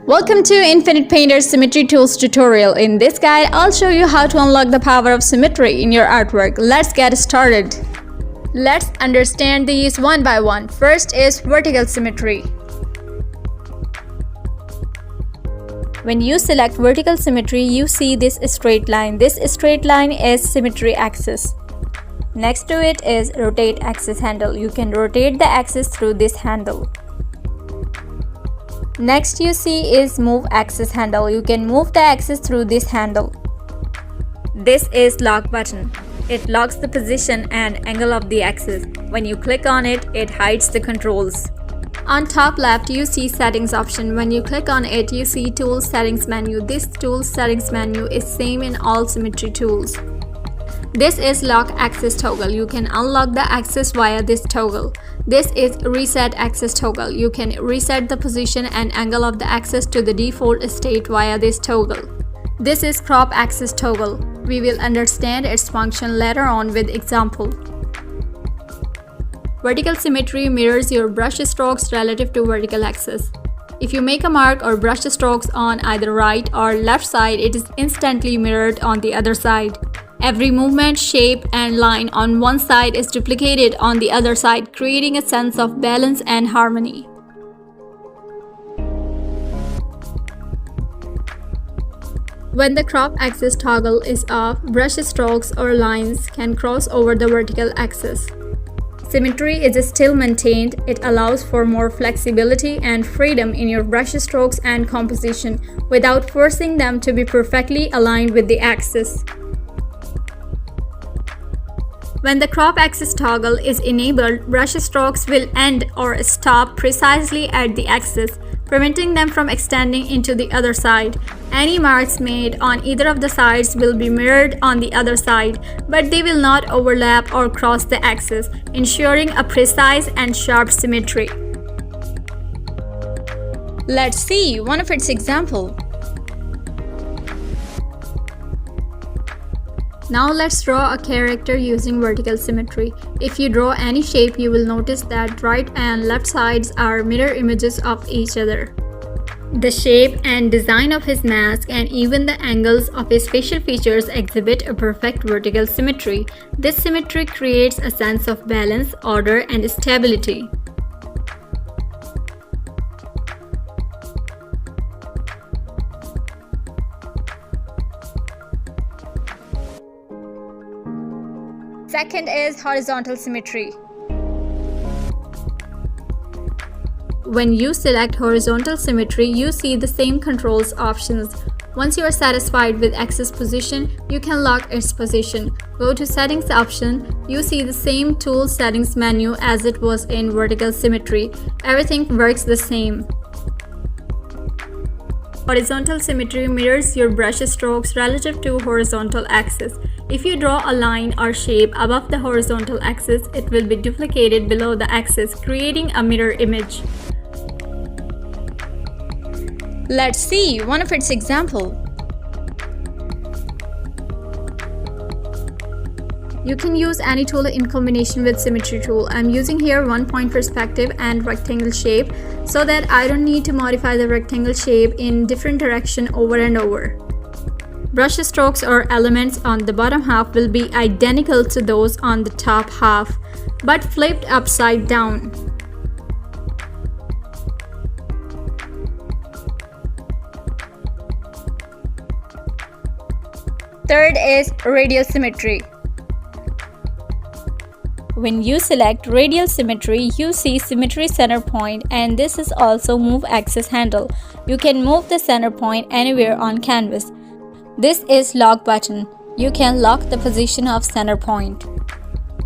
Welcome to Infinite Painter's Symmetry Tools tutorial. In this guide, I'll show you how to unlock the power of symmetry in your artwork. Let's get started. Let's understand these one by one. First is vertical symmetry. When you select vertical symmetry, you see this straight line. This straight line is symmetry axis. Next to it is rotate axis handle. You can rotate the axis through this handle. Next you see is move axis handle. You can move the axis through this handle. This is lock button. It locks the position and angle of the axis. When you click on it, it hides the controls. On top left, you see settings option. When you click on it, you see tools settings menu. This tools settings menu is same in all symmetry tools. This is lock axis toggle. You can unlock the axis via this toggle. This is reset axis toggle. You can reset the position and angle of the axis to the default state via this toggle. This is crop axis toggle. We will understand its function later on with example. Vertical symmetry mirrors your brush strokes relative to vertical axis. If you make a mark or brush strokes on either right or left side, it is instantly mirrored on the other side. Every movement, shape, and line on one side is duplicated on the other side, creating a sense of balance and harmony. When the crop axis toggle is off, brush strokes or lines can cross over the vertical axis. Symmetry is still maintained. It allows for more flexibility and freedom in your brush strokes and composition without forcing them to be perfectly aligned with the axis. When the crop axis toggle is enabled, brush strokes will end or stop precisely at the axis, preventing them from extending into the other side. Any marks made on either of the sides will be mirrored on the other side, but they will not overlap or cross the axis, ensuring a precise and sharp symmetry. Let's see one of its examples. Now let's draw a character using vertical symmetry. If you draw any shape, you will notice that right and left sides are mirror images of each other. The shape and design of his mask and even the angles of his facial features exhibit a perfect vertical symmetry. This symmetry creates a sense of balance, order, and stability. Second is horizontal symmetry. When you select horizontal symmetry, you see the same controls options. Once you are satisfied with axis position, you can lock its position. Go to settings option. You see the same tool settings menu as it was in vertical symmetry. Everything works the same. Horizontal symmetry mirrors your brush strokes relative to horizontal axis. If you draw a line or shape above the horizontal axis, it will be duplicated below the axis, creating a mirror image. Let's see one of its examples. You can use any tool in combination with symmetry tool. I'm using here one point perspective and rectangle shape so that I don't need to modify the rectangle shape in different direction over and over. Brush strokes or elements on the bottom half will be identical to those on the top half, but flipped upside down. Third is radial symmetry. When you select radial symmetry, you see symmetry center point, and this is also move axis handle. You can move the center point anywhere on canvas. This is lock button. You can lock the position of center point.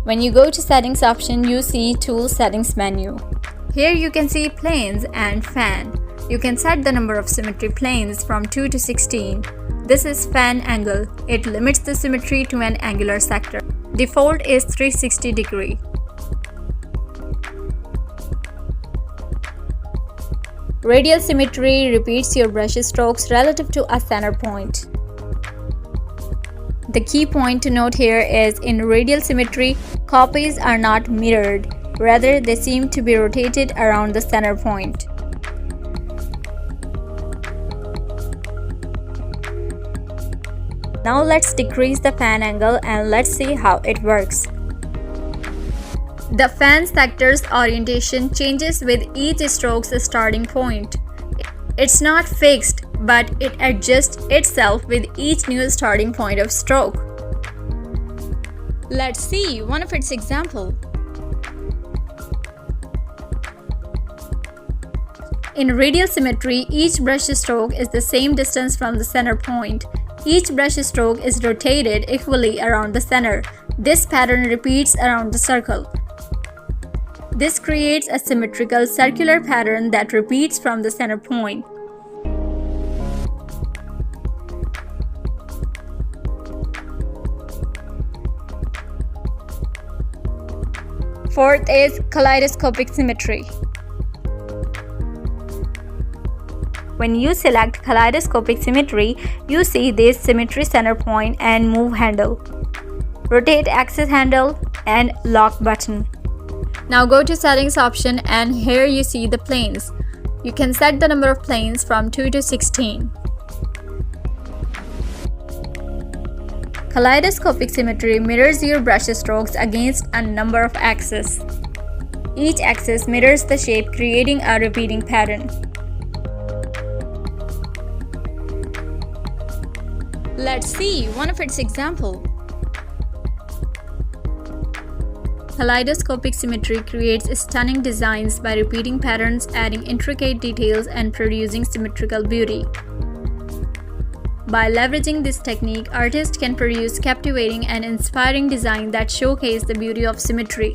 When you go to settings option, you see tool settings menu. Here you can see planes and fan. You can set the number of symmetry planes from 2 to 16. This is fan angle. It limits the symmetry to an angular sector. Default is 360 degree. Radial symmetry repeats your brush strokes relative to a center point. The key point to note here is in radial symmetry, copies are not mirrored. Rather, they seem to be rotated around the center point. Now let's decrease the fan angle and let's see how it works. The fan sector's orientation changes with each stroke's starting point. It's not fixed, but it adjusts itself with each new starting point of stroke. Let's see one of its examples. In radial symmetry, each brush stroke is the same distance from the center point. Each brush stroke is rotated equally around the center. This pattern repeats around the circle. This creates a symmetrical circular pattern that repeats from the center point. Fourth is kaleidoscopic symmetry. When you select kaleidoscopic symmetry, you see this symmetry center point and move handle, rotate axis handle, and lock button. Now go to settings option and here you see the planes. You can set the number of planes from 2 to 16. Kaleidoscopic symmetry mirrors your brush strokes against a number of axes. Each axis mirrors the shape, creating a repeating pattern. Let's see one of its examples. Kaleidoscopic symmetry creates stunning designs by repeating patterns, adding intricate details, and producing symmetrical beauty. By leveraging this technique, artists can produce captivating and inspiring designs that showcase the beauty of symmetry.